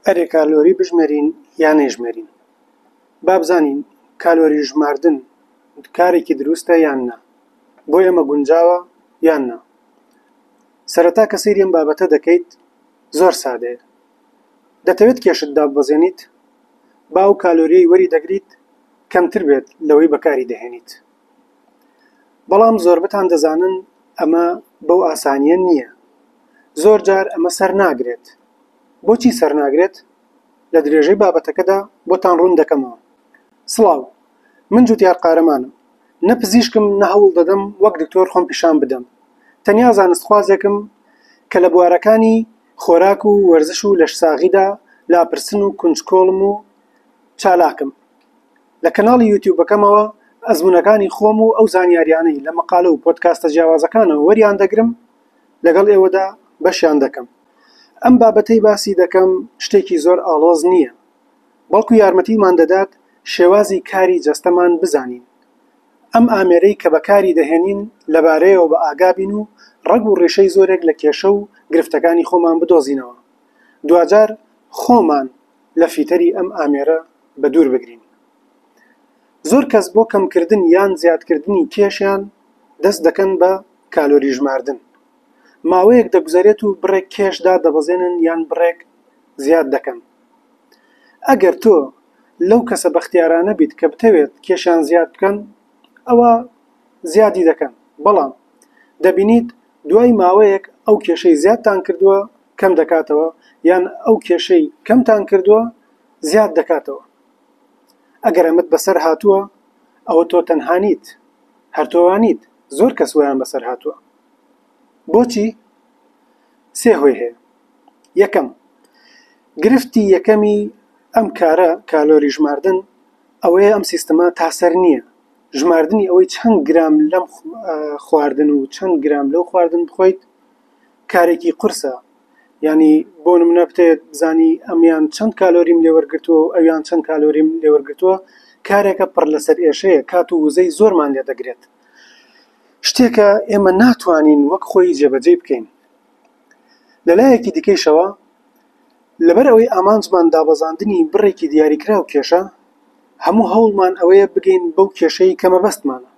ئەرێ کالۆری بژمێرین یان نەیژمێرین. با بزانین کالۆری ژماردن کارێکی دروستە یان نا، بۆ ئێمە گونجاوە یان نا. سەرەتا کە سەیری ئەم بابەتە دەکەیت زۆر سادەیە. دەتەوێت کێشت داببەزێنیت، با ئەو کالۆریەی وەری دەگریت کەمتر بێت لەوەی بەکاری دەهێنیت. بەڵام زۆربەتان دەزانن ئەمە بەو ئاسانیە نییە. زۆر جار ئەمە سەر ناگرێت. بۆچی سەر ناگرێت؟ لە درێژەی بابەتەکەدا بۆتان ڕوون دەکەمەوە. سڵاو، من جوتیار قارەمانم. نە پزیشکم نە هەوڵ دەدەم وەک دکتۆر خۆم پیشان بدەم. تەنیا زانستخوازێکم کە لە بوارەکانی خۆراک و وەرزش و لەشساغیدا لاپرسن و کونجکۆڵم و چالاکم. لە کەناڵی یوتیوبەکەمەوە ئەزمونەکانی خۆم و ئەو زانیاریانەی لە مەقالە و پۆدکاستە جیاوازەکانەوە وەریان دەگرم، لەگەڵ ئێوەدا بەشیان دەکەم. ئەم بابەتەی باسی دەکەم شتێکی زۆر ئاڵۆز نییە، بەڵکو یارمەتیمان دەدات شێوازی کاری جەستەمان بزانین. ئەم ئامێرەی کە بەکاری دەهێنین لەبارەیەوە بە ئاگابین و ڕەگ و ڕێشەی زۆرێک لە کێشە و گرفتەکانی خۆمان بدۆزینەوە. دوجار خۆمان لە فیتەری ئەم ئامێرە بە دوور بگرین. زۆر کەس بۆ کەمکردن یان زیادکردنی کێشیان دەست دەکەن بە کالۆری ژماردن. ماوەیەک دەگوزارێت و بڕێک کێشدا دەبەزێنن یان بڕێک زیاد دەکەن. ئەگەر تۆ لەو کەسە بەختیارانە بیت کە بتەوێت کێشیان زیاد بکەن، ئەوە زیادی دەکەن. بەڵام دەبینیت دوای ماوەیەک ئەو کێشەی زیادتان کردووە کەم دەکاتەوە، یان ئەو کێشەی کەمتان کردووە زیاد دەکاتەوە. ئەگەر ئەمەت بەسەر هاتووە، ئەوە تۆ تەنها نیت، هەر تۆوانیت. زۆر کەس ویان بەسەر هاتووە. بۆچی؟ سێ هۆی هەیە. یەکەم، گرفتی یەکەمی ئەم کارە کالۆری ژماردن ئەوەیە ئەم سیستەمە تاسەر نییە. ژماردنی ئەوەی چەند گرام لەم خواردن و چەند گرام لەو خواردن بخۆیت کارێکی قورسە. یعنی بۆ نمونە بتێت بزانی ئەمیان چەند کالۆریم لێوەرگرتووە و ئەویان چەند کالۆریم لێوەرگرتووە، کارێکە پڕ لەسەر ئێشەیە، کات و وزەی زۆرمان لێ دەگرێت. شتێکە ئێمە ناتوانین وەک خۆی جێبەجێ بکەین. لەلایەکی دیکەیشەوە لەبەر ئەوەی ئامانجمان دابەزاندنی بڕێکی دیاریکراو کێشە، هەموو هەوڵمان ئەوەیە بگەین بەو کێشەی کە مەبەستمانە.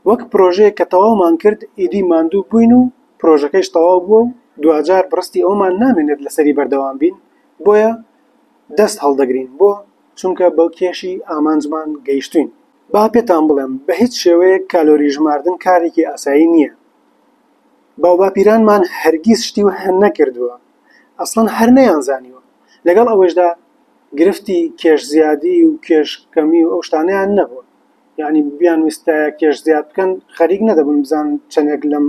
وەک پرۆژەیەک کە تەواومان کرد ئیدی ماندوو بووین و پرۆژەکەیش تەواو بووە و دوجار بڕستی ئەومان نامێنێت لەسەری بەردەوام بین، بۆیە دەست هەڵدەگرین بۆ چونکە بەو کێشی ئامانجمان گەیشتوین. با پێتان بڵێم بە هیچ شێوەیەک کالۆری ژماردن کارێکی ئاسایی نییە. باوباپیرانمان هەرگیز شتی وە هەر نەکردووە، ئەسڵەن هەر نەیانزانیوە. لەگەڵ ئەوەشدا گرفتی کێش زیادی و کێش کەمی و ئەو شتانەیان نەبووە. یعنی بیان ویستایە کێش زیاد بکەن، خەریک نەدەبوون بزان چەندێک لەم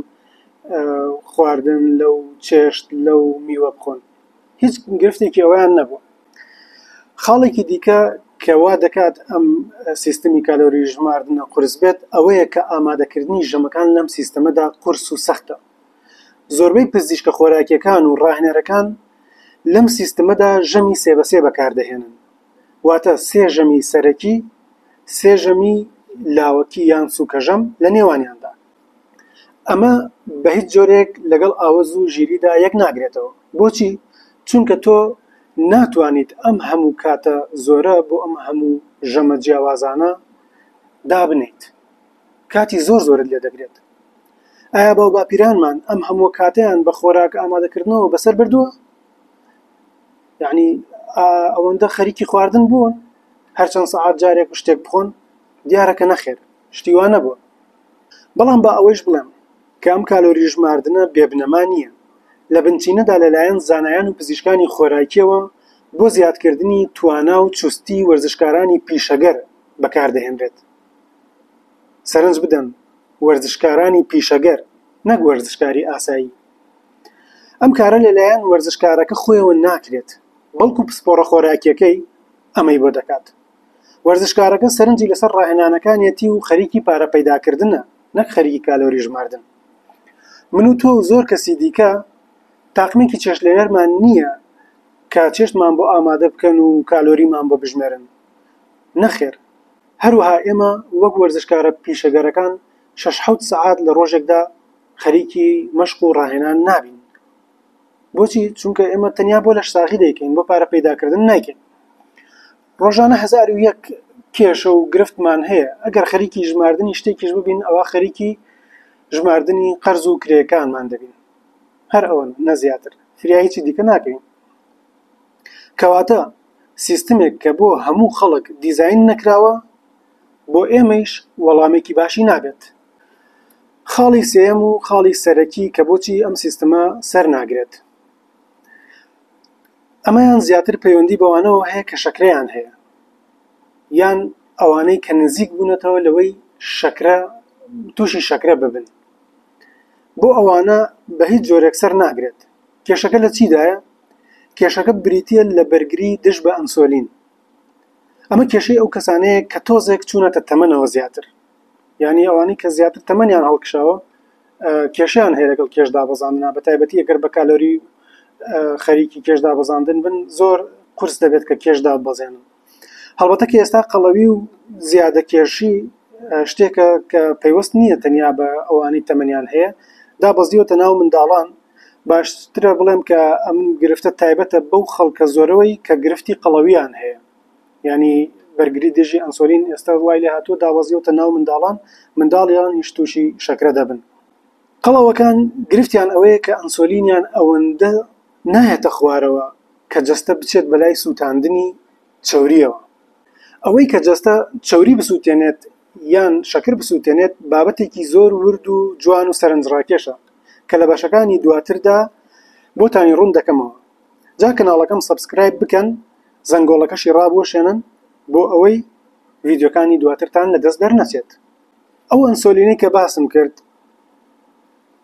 خواردن لەو چێشت لەو میوە بخۆن. هیچ گرفتێکی ئەویان نەبووە. خاڵێکی دیکە کە وا دەکات ئەم سیستەمی کالۆری ژماردنە قورس بێت ئەوەیە کە ئامادەکردنی ژەمەکان لەم سیستەمەدا قورس و سەختە. زۆربەی پزیشکە خۆراکیەکان و ڕاهێنەرەکان لەم سیستەمەدا ژەمی سێ بە سێ بەکاردەهێنن. واتە سێ ژەمی سەرەکی، سێ ژەمی لاوەکی یان سووکە ژەم لە نێوانیاندا. ئەمە بە هیچ جۆرێک لەگەڵ ئاوەز و ژیریدا یەک ناگرێتەوە. بۆچی؟ چونکە تۆ ناتوانیت ئەم هەموو کاتە زۆرە بۆ ئەم هەموو ژەمە جیاوازانە دابنیت. کاتی زۆر زۆرت لێ دەگرێت. ئایا باوباپیرانمان ئەم هەموو کاتیان بە خۆراک ئامادەکردنەوە بەسەر بردووە؟ یعنی ئەوەندە خەریکی خواردن بوون هەرچەند سەعات جارێک شتێک بخۆن؟ دیارەکە نەخێر، شتی وانە بووە. بەڵام با ئەوەیش بڵێم کە ئەم کالۆری ژماردنە بێبنەما نییە. لە بنچینەدا لەلایەن زانایان و پزیشکانی خۆراکیەوە بۆ زیادکردنی توانا و چوستی وەرزشکارانی پیشەگەر بەکاردەهێنرێت. سەرنج بدەن وەرزشکارانی پیشەگەر، نەک وەرزشکاری ئاسایی. ئەم کارە لەلایەن وەرزشکارەکە خۆیەوە ناکرێت، بەڵکو پسپۆڕە خۆراکیەکەی ئەمەی بۆ دەکات. وەرزشکارەکە سەرنجی لەسەر ڕاهێنانەکانیەتی و خەریکی پارە پەیداکردنە، نەک خەریکی کالۆری ژماردن. من و تۆ و زۆر کەسی دیکە تاقمێکی چێشتلێنەرمان نییە کە چێشتمان بۆ ئامادە بکەن و کالۆریمان بۆ بژمێرن. نەخێر، هەروەها ئێمە وەک وەرزشکارە پیشەگەرەکان 6-7 سەعات لە ڕۆژێکدا خەریکی مەشق و ڕاهێنان نابین. بۆچی؟ چونکە ئێمە تەنیا بۆ لە شتاغی دەیکەین، بۆ پارە پەیداکردن نایکەین. ڕۆژانە 1001 کێشە و گرفتمان هەیە. ئەگەر خەریکی ژماردنی شتێکیش ببین، ئەوە خەریکی ژماردنی قەرز و کرێکانمان دەبین، هەر ئەوە نە زیاتر، فریایکی دیکە ناکەین. کەواتە سیستمێک کە بۆ هەموو خەڵک دیزاین نەکراوە، بۆ ئێمەش وەڵامێکی باشی نابێت. خاڵی سێیەم و خاڵی سەرەکی کە بۆچی ئەم سیستەمە سەر ناگرێت، ئەمەیان زیاتر پەیوەندی بەوانەوە هەیە کە شەکرەیان هەیە، یان ئەوانەی کە نزیک بوونەتەوە لەوەی شەکرە تووشی شەکرە ببن. بۆ ئەوانە بە هیچ جۆرێک سەر ناگرێت. کێشەکە لە چیدایە؟ کێشەکە بریتە لە بەرگری دژ بە ئەنسۆلین. ئەمە کێشەی ئەو کەسانەیە کە تۆزێک چوونەتە تەمەنەوە زیاتر، یعنی ئەوانەی کە زیاتر تەمەنیان هەڵکشاوە کێشیان هەیە لەگەڵ کێشدا بەزاندنا، بەتایبەتی ئەگەر بە کالۆری خەریکی کێشدا بەزاندن بن، زۆر قورس دەبێت کە کێشدا بەزێنن. هەڵبەتە کە ئێستا قەڵەوی و زیادە کێشی شتێکە کە پەیوەست نییە تەنیا بە ئەوانەی تەمەنیان هەیە، دابەزیوەتە ناو منداڵان. باشترە بڵێم کە ئەم گرفتە تایبەتە بەو خەڵکە زۆرەوەی کە گرفتی قەڵەویان هەیە، ینی بەرگری دژی ئەنسۆلین ئێستا وای لێ هاتووە دابەزیوەتە ناو منداڵان، منداڵیان هیچ تووشی شەکرە دەبن. قەڵەوەکان گرفتیان ئەوەیە کە ئەنسۆلینیان ئەوەندە نایەتە خوارەوە کە جەستە بچێت بەلای سووتاندنی چەوریەوە. ئەوەی کە جەستە چەوری بسووتێنێت یان شەکر بسووتێنێت بابەتێکی زۆر ورد و جوان و سەرنجڕاکێشە کە لە بەشەکانی دواتردا بۆتانی ڕوون دەکەمەوە. جا کەناڵەکەم سەبسکرایب بکەن، زەنگۆڵەکەشی ڕابۆشێنن بۆ ئەوەی ڤیدیۆکانی دواترتان لەدەست دەرنەچێت. ئەو ئەنسۆلینەی کە باسم کرد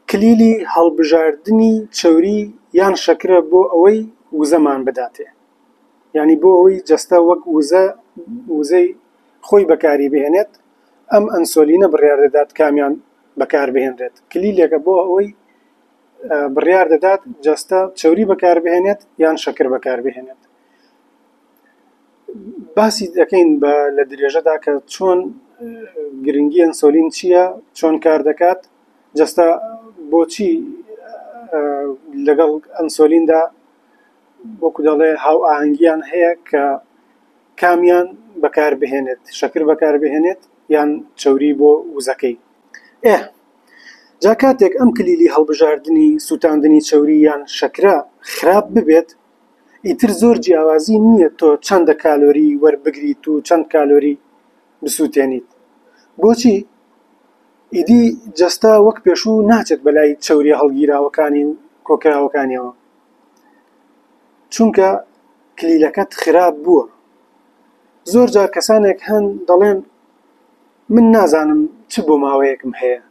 کلیلی هەڵبژاردنی چەوری یان شەکرە بۆ ئەوەی وزەمان بداتێ، ینی بۆ ئەوەی جەستە وەک وزەی خۆی بەکاری بهێنێت، ئەم ئەنسۆلینە بڕیار دەدات کامیان بەکار بهێنرێت. کلیلێکە بۆ ئەوەی بڕیار دەدات جەستە چەوری بەکار بهێنێت یان شەکر بەکار بهێنێت. باسی دەکەین لە درێژەدا کە چۆن گرنگی ئەنسۆلین چییە، چۆن کار دەکات، جەستە بۆچی لەگەڵ ئەنسۆلیندا وەکو دەڵێ هاو ئاهەنگیان هەیە کە کامیان بەکار بهێنێت، شەکر بەکار بهێنێت یان چەوری بۆ وزەکەی. جا کاتێک ئەم کلیلی هەڵبژاردنی سووتاندنی چەوری یان شەکرە خراپ ببێت، ئیتر زۆر جیاوازی نییە تۆ چەندە کالۆری وەربگریت و چەند کالۆری بسووتێنیت. بۆچی؟ ئیدی جەستا وەک پێشوو ناچێت بەلای چەوریە هەڵگیراوەکانی کۆکراوەکانیەوە، چونکە کلیلەکەت خراپ بووە. زۆر جار کەسانێک هەن دەڵێن من نازانم چ بۆ ماوەیەکم هەیە،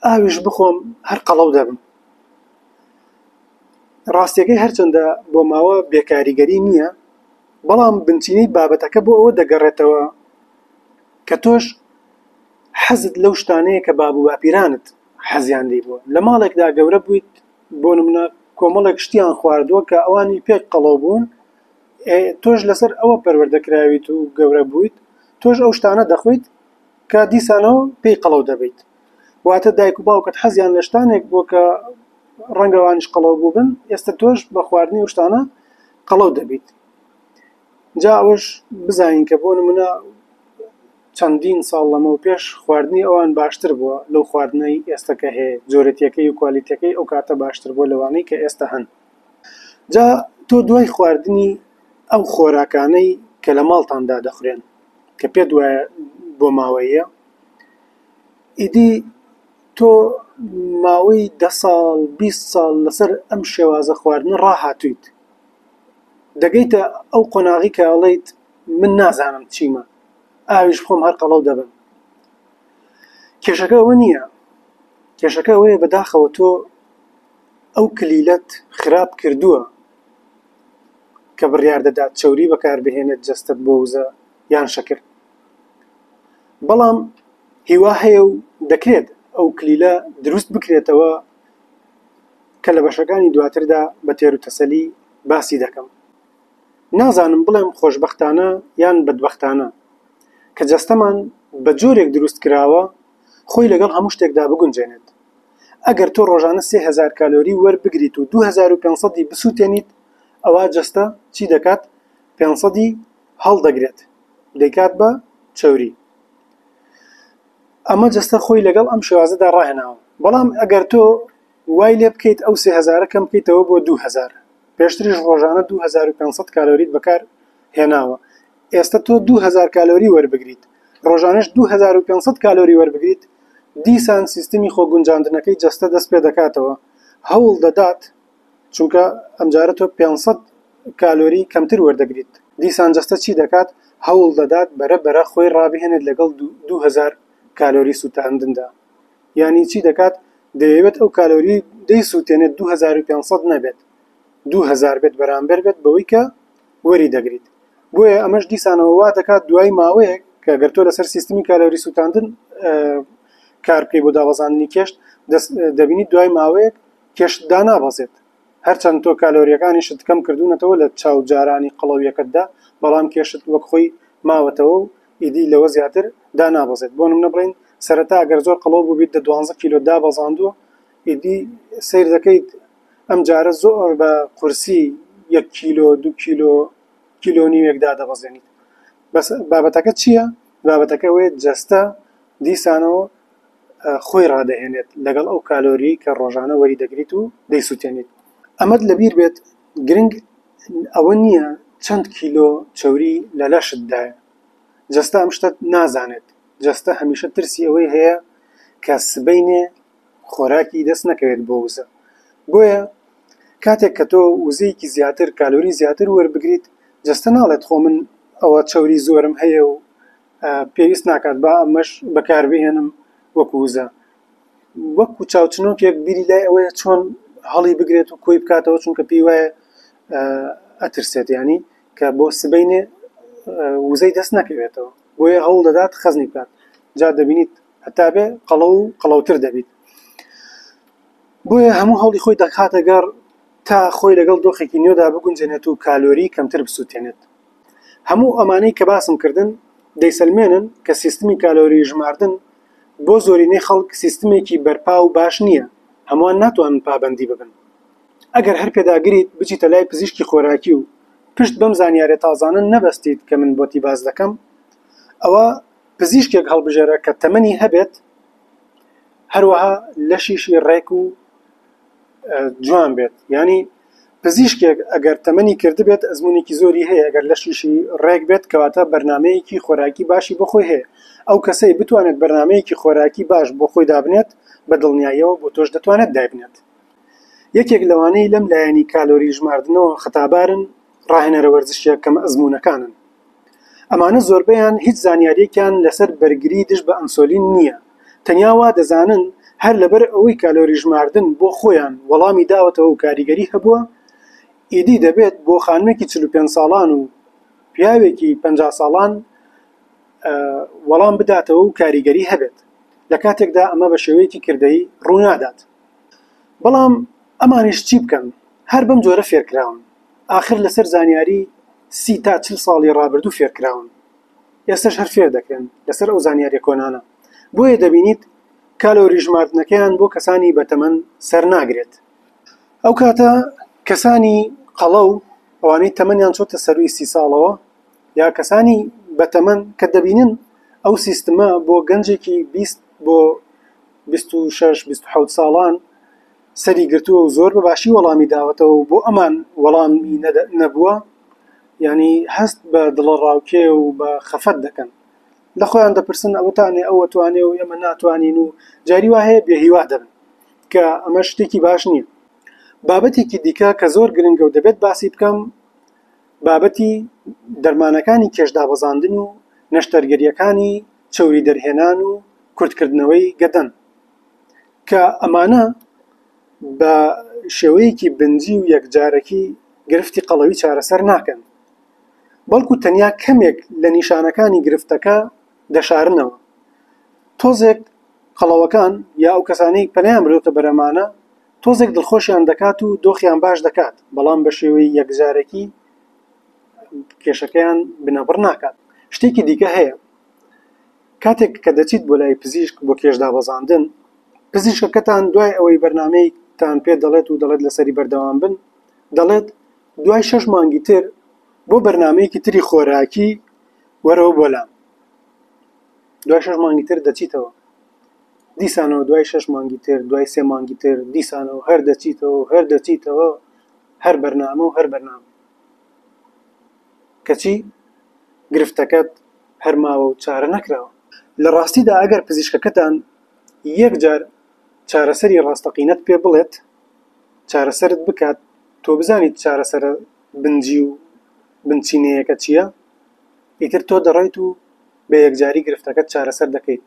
ئاویش بخۆم هەر قەڵەو دەبم. ڕاستیەکەی هەرچەندە بۆ ماوە بێکاریگەری نییە، بەڵام بنچینەی بابەتەکە بۆ ئەوە دەگەڕێتەوە کە تۆش حەزت لەو شتانەیە کە باب و باپیرانت حەزیان لێ بووە. لە ماڵێکدا گەورە بوویت، بۆ نمونە کۆمەڵێک شتیان خواردووە کە ئەوانی پێک قەڵەو بوون، تۆش لەسەر ئەوە پەروەردەکراویت و گەورە بوویت، تۆش ئەو شتانە دەخۆیت کە دیسانەوە پێی قەڵەو دەبیت. واتە دایک و باوکت حەزیان لە شتانێک بووە کە ڕەنگەوانیش قەڵەو بوو بن، ئێستا تۆش بە خواردنی ئەو شتانە قەڵەو دەبیت. جا ئەوەش بزانین کە بۆ نمونە چەندین ساڵ لەمەو پێش خواردنی ئەوان باشتر بووە لەو خواردنەی ئێستا کە هەیە، جۆرەتیەکەی و کوالیتەکەی ئەو کاتە باشتر بووە لەوانەی کە ئێستا هەن. جا تۆ دوای خواردنی ئەو خۆراکانەی کە لە ماڵتاندا دەخورێن کە پێت وایە بۆ ماوەیە، ئیدی تۆ ماوەی 10 ساڵ 20 ساڵ لەسەر ئەم شێوازە خواردن ڕاهاتوویت، دەگەیتە ئەو قۆناغی کە ئەڵێیت من نازانم چیمە، ئاویش بخۆم هەر قەڵەو دەبم. کێشەکە ئەوە نییە، کێشەکە ئەوەیە بەداخەوە تۆ ئەو کلیلەت خراپ کردووە کە بڕیار دەدات چەوری بەکار بهێنێت جەستت بۆ وزە یان شەکر. بەڵام هیوا هەیە و دەکرێت ئەو کلیلە دروست بکرێتەوە کە لە بەشەکانی دواتردا بە تێر و تەسەلی باسی دەکەم. نازانم بڵێم خۆشبەختانە یان بەدبەختانە کە جەستەمان بە جۆرێک دروست کراوە خۆی لەگەڵ هەموو شتێکدا بگونجێنێت. ئەگەر تۆ ڕۆژانە 3000 کالۆری وەربگریت و 2500 بسووتێنیت ئەوە جەستە چی دەکات 500 هەڵدەگرێت دەیکات بە چەوری. ئەمە جەستە خۆی لەگەڵ ئەم شێوازەدا ڕاهێناوە. بەڵام ئەگەر تۆ وای لێ بکەیت ئەو 3000 کەم بکەیتەوە بۆ 2000 پێشتریش ڕۆژانە 2500 کالۆریت بەکار هێناوە، ئێستا تۆ 2000 کالۆری وەربگریت ڕۆژانەش 2500 کالۆری وەربگریت، دیسان سیستمی خۆگونجاندنەکەی جەستە دەست پێ دەکاتەوە، هەوڵ دەدات چونکە ئەمجارە تۆ 500 کالۆری کەمتر وەردەگریت، دیسان جەستە چی دەکات هەوڵ دەدات بەرە خۆی ڕابهێنێت لەگەڵ 2000 کالۆری سوتاندندا. یعنی چی دەکات دەیەوێت ئەو کالۆری دەیسووتێنێت 2500 نەبێت 2000 بێت بەرامبەر بێت بەوەی کە وەری دەگریت. بۆیە ئەمەش دیسانەوە وا دەکات دوای ماوەیەک کە گەر تۆ لەسەر سیستمی کالۆری سوتاندن کار بکەی بۆ دابەزاندنی کێشت دەبینیت دوای ماوەیەک کێشت دانابەزێت، هەرچەند تۆ کالۆریەکانیشت کەم کردوونەتەوە لە چاوجارانی قەڵەویەکەتدا، بەڵام کێشت وەک خۆی ماوەتەوە و ئیدی لەوە زیاتر دانابەزێت. بۆ نمونە بڵێن سەرەتا ئەگەر زۆر قەڵەو بووبیت دە 12 کیلۆ دابەزاندووە، ئیدی سیر دەکەیت ئەم جارە زۆر بە قورسی 1 کیلۆ 2 کیلۆ کیلۆ نیوێک دادەبەزێنیت. بەس بابەتەکە چییە؟ بابەتەکە وێت جەستە دیسانەوە خۆی ڕادەهێنێت لەگەڵ ئەو کالۆری کە ڕۆژانە وەری دەگریت و دەیسووتێنیت. ئەمەد لەبیر بێت گرنگ ئەوە نییە چەند کیلۆ چەوری لە لەشتدایە، جەستە ئەم شتت نازانێت، جەستە هەمیشە ترسی ئەوەی هەیە کە سبەینێ خۆراکی دەست نەکەوێت بۆ وزە. بۆیە کاتێک کە تۆ وزەیەکی زیاتر کالۆری زیاتر وەربگریت جەستە ناڵێت خۆ من ئەوە چەوری زۆرم هەیە و پێویست ناکات با ئەمەش بەکاربهێنم وەکو وزە. وەکو چاوچنۆکێک بیری لای ئەوەیە چۆن هەڵی بگرێت و کۆی بکاتەوە چونکە پێی وایە ئەترسێت، ینی کە بۆ سبەینێ وزەی دەست نەکەوێتەوە، بۆیە هەوڵ دەدات خەزنی بکات، جا دەبینیت هەتا بێ قەڵەو و قەڵەوتر دەبیت. بۆیە هەموو هەوڵی خۆی دەکاتە گەڕ تا خۆی لەگەڵ دۆخێکی نوێدا بگونجێنێت و کالۆری کەمتر بسووتێنێت. هەموو ئەمانەی کە باسم کردن دەیسەلمێنن کە سیستمی کالۆری ژماردن بۆ زۆرینەی خەڵک سیستمێکی بەرپا و باش نییە، هەمووان ناتوانن پابەندی ببن. ئەگەر هەر پێداگریت بچیتە لای پزیشکی خۆراکی و پشت بەم زانیارە تازانە نەبەستیت کە من بۆتی باز دەکەم، ئەوە پزیشکێک هەڵبژێرە کە تەمەنی هەبێت هەروەها لەشیشی ڕێک و جوان بێت. ینی پزیشکێک ئەگەر تەمەنی کردبێت ئەزمونێکی زۆری هەیە، ئەگەر لەشیشی ڕێک بێت کەواتە بەرنامەیەکی خۆراکی باشی بۆ خۆی هەیە. ئەو کەسەی بتوانێت بەرنامەیەکی خۆراکی باش بۆ خۆی دابنێت بە دڵنیاییەوە بۆ تۆش دەتوانێت دابنێت. یەکێک لەوانەی لەم لایەنی کالۆری ژماردنەوە خەتابارن ڕاهێنەرە وەرزشیە کەم ئەزمونەکانن. ئەمانە زۆربەیان هیچ زانیاریەکیان لەسەر بەرگری دژ بە ئەنسۆلین نییە، تەنیا وا دەزانن هەر لەبەر ئەوەی کالۆری ژماردن بۆ خۆیان وەڵامی داوەتەوە و کاریگەری هەبووە، ئیدی دەبێت بۆ خانمێکی 45 ساڵان و پیاوێکی 50 ساڵان وەڵام بداتەوە و کاریگەری هەبێت، لە کاتێکدا ئەمە بە شێوەیەکی کردەی ڕوونادات. بەڵام ئەمانیش چی بکەن؟ هەر بەم جۆرە فێرکراون، ئاخر لەسەر زانیاری 30 تا 40 ساڵی ڕابردوو فێرکراون، ئێستش هەر فێر دەکرێن لەسەر ئەو زانیاریە کۆنانە. بۆیە دەبینیت کالۆری ژماردنەکەیان بۆ کەسانی بەتەمەن سەر ناگرێت. ئەو کاتە کەسانی قەڵە و ئەوانەی تەمەنیان چۆتە سەروی 30 ساڵەوە یا کەسانی بەتەمەن کە دەبینن ئەو سیستمە بۆ گەنجێکی 20 بۆ 26-27 ساڵان سەری گرتووە و زۆر بەباشی وەڵامی داوەتەوە و بۆ ئەمان وەڵامی نەبووە، ینی هەست بە دڵەڕاوکێ و بە خەفەت دەکەن، لە خۆیان دەپرسن ئەوەتانێ ئەوە توانێ و ئێمە ناتوانین و جاری وا هەیە بێهیوا دەبن کە ئەمە شتێکی باش نییە. بابەتێکی دیکە کە زۆر گرنگە و دەبێت باسی بکەم بابەتی دەرمانەکانی کێشدابەزاندن و نەشتەرگەریەکانی چەوری دەرهێنان و کورتکردنەوەی گەدەن کە ئەمانە بە شێوەیەکی بنجی و یەکجارەکی گرفتی قەڵەوی چارەسەر ناکەن، بەڵکو تەنیا کەمێک لە نیشانەکانی گرفتەکە دەشارنەوە. تۆزێک قەڵەوەکان یا ئەو کەسانەی پەنیان برێتە بەرەمانە تۆزێک دڵخۆشیان دەکات و دۆخیان باش دەکات، بەڵام بە شێوەی یەکجارەکی کێشەکەیان بنەبڕ ناکات. شتێکی دیکە هەیە، کاتێک کە دەچیت بۆ لای پزیشک بۆ کێشدابەزاندن پزیشکەکەتان دوای ئەوەی بەرنامەیەکتان پێ دەڵێت و دەڵێت لەسەری بەردەوام بن، دەڵێت دوای 6 مانگی تر بۆ بەرنامەیەکی تری خۆراکی وەرەوە بۆ لام. دوای 6 مانگی تر دەچیتەوە، دیسانەوە دوای 6 مانگی تر، دوای 3 مانگی تر، دیسانەوە هەر دەچیتەوە هەر بەرنامە و هەر بەرنامە. کەچی گرفتەکەت هەر ماوە و چارە نەکراوە. لە ڕاستیدا ئەگەر پزیشکەکەتان یەکجار چارەسەری ڕاستەقینەت پێ بڵێت، چارەسەرت بکات، تۆ بزانیت چارەسەرە بنجی و بنچینەیەکە چییە، ئیتر تۆ دەڕۆیت و بە یەکجاری گرفتەکەت چارەسەر دەکەیت.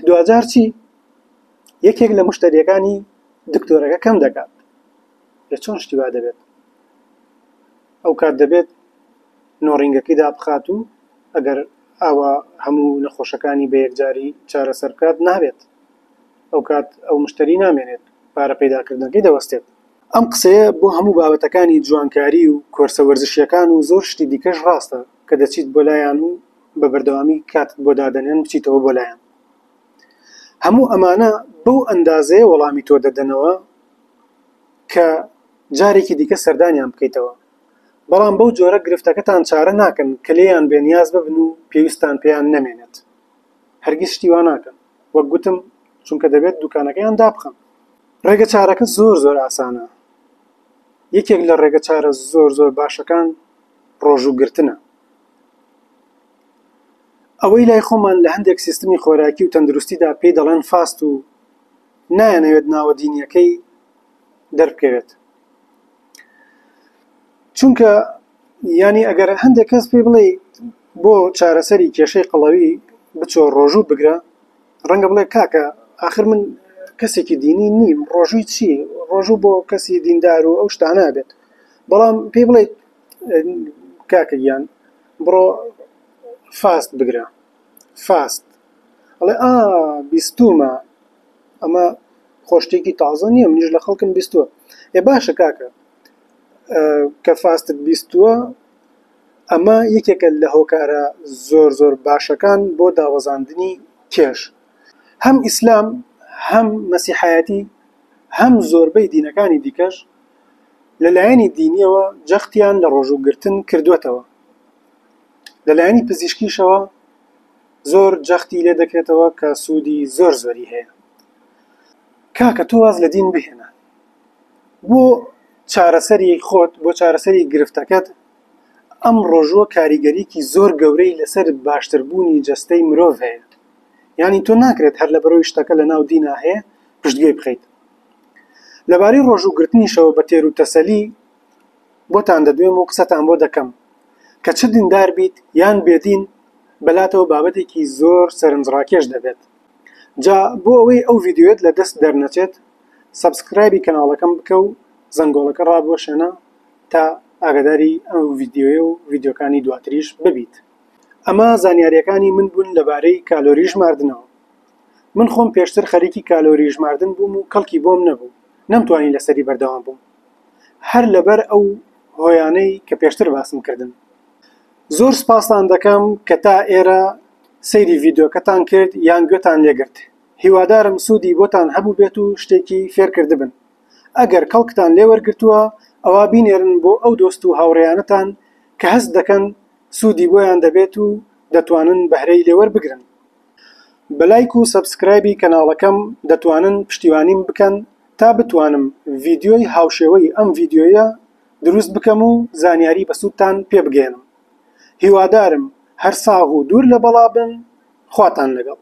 دوجار چی؟ یەکێک لە مشتریەکانی دکتۆرەکە کەم دەکات. چۆن شتی وا دەبێت؟ ئەو کات دەبێت نۆڕینگەکەی دابخات و ئەگەر ئاوا هەموو نەخۆشەکانی بە یەکجاری چارەسەر بکات نابێت. ئەو کات ئەو مشتری نامێنێت، پارە پەیداکردنەکەی دەوەستێت. ئەم قسەیە بۆ هەموو بابەتەکانی جوانکاری و کۆرسە وەرزشیەکان و زۆر شتی دیکەش ڕاستە کە دەچیت بۆ لایەن و بە بەردەوامی کاتت بۆ دادەنێن بچیتەوە بۆ لایەن. هەموو ئەمانە بەو ئەندازەیە وەڵامی تۆ دەدەنەوە کە جارێکی دیکە سەردانیان بکەیتەوە. بەڵام بەو جۆرە گرفتەکەتان چارە ناکەن کە لێیان بێنیاز ببن و پێویستان پێیان نەمێنێت. هەرگیز شتی وا ناکەن. وەک گوتم، چونکە دەبێت دوکانەکەیان دابخەن. ڕێگە چارەکە زۆر ئاسانە. یەکێک لە ڕێگە چارە زۆر باشەکان ڕۆژوگرتنە. ئەوەی لای خۆمان لە هەندێک سیستمی خۆراکی و تەندروستیدا پێی دەڵێن فاست و نایەنەوێت ناوە دینیەکەی دەربکەوێت. چونکە ینی ئەگەر هەندێک کەس پێی بڵێ بۆ چارەسەری کێشەی قەڵەوی بچۆ ڕۆژوو بگرە، ڕەنگە بڵێ کاکە آخر من کەسێکی دینی نیم، ڕۆژووی چی؟ ڕۆژوو بۆ کەسی دیندار و ئەو شتانە بێت. بەڵام پێی بڵێ کاکە گیان بڕۆ فاست بگرە، فاست ئەڵێ بیستومە، ئەمە خۆشتێکی تازە نییە، منیش لە خەڵکم بیستووە. باشە کاکە، کە فاستت بیستووە، ئەمە یەکێکە لە هۆکارە زۆر باشەکان بۆ داوەزاندنی کێش. هەم ئیسلام، هەم مەسیحایەتی، هەم زۆربەی دینەکانی دیکەش لەلایەنی دینیەوە جەختیان لە ڕۆژوگرتن کردوێتەوە. لەلایەنی پزیشکیشەوە زۆر جەختی لێ دەکرێتەوە کە سوودی زۆری هەیە. کاکە تۆ واز لە دین بهێنە، بۆ چارەسەری خۆت، بۆ چارەسەری گرفتەکەت ئەم ڕۆژوە کاریگەریکی زۆر گەورەی لەسەر باشتربوونی جەستەی مرۆڤ هەیە. یعنی تۆ ناکرێت هەر لە بەرەوەی شتەکە لە ناو دینا هەیە پشتگوێ بخەیت. لەبارەی ڕۆژوگرتنیشەوە بە تێر و تەسەلی بۆتان دەدوێم و قسەتان بۆ دەکەم کە چ دیندار بیت یان بێدین، بەلاتەوە بابەتێکی زۆر سەرنجڕاکێش دەبێت. جا بۆ ئەوەی ئەو ڤیدیۆت لە دەست دەرنەچێت، سەبسکرایبی کەناڵەکەم بکە و زەنگۆڵەکە ڕابۆشێنە تا ئاگاداری ئەو ڤیدیۆیە و ڤیدیۆکانی دواتریش ببیت. ئەمە زانیاریەکانی من بوون لەبارەی کالۆری ژماردنەوە. من خۆم پێشتر خەریکی کالۆری ژماردن بووم و کەڵکی بۆم نەبوو، نەمتوانی لەسەری بەردەوام بووم، هەر لەبەر ئەو هۆیانەی کە پێشتر باسم کردن. زۆر سپاسان دەکەم کە تا ئێرە سەیری ڤیدیۆکەتان کرد یان گوێتان لێگرت. هیوادارم سوودی بۆتان هەبوو بێت و شتێکی فێر کردبن. ئەگەر کەڵکتان لێ وەرگرتووە، ئەوا بینێرن بۆ ئەو دۆست و هاوڕێیانەتان کە هەست دەکەن سوودی بۆیان دەبێت و دەتوانن بەهرەی لێوەر بگرن. بەلایک و سەبسکرایبی کەناڵەکەم دەتوانن پشتیوانیم بکەن تا بتوانم ڤیدیۆی هاوشێوەی ئەم ڤیدیۆیە دروست بکەم و زانیاری بەسوودتان پێ بگێنم. هیوادارم هەر ساغ و دوور لە بەڵا بن. خواتان لەگەڵ.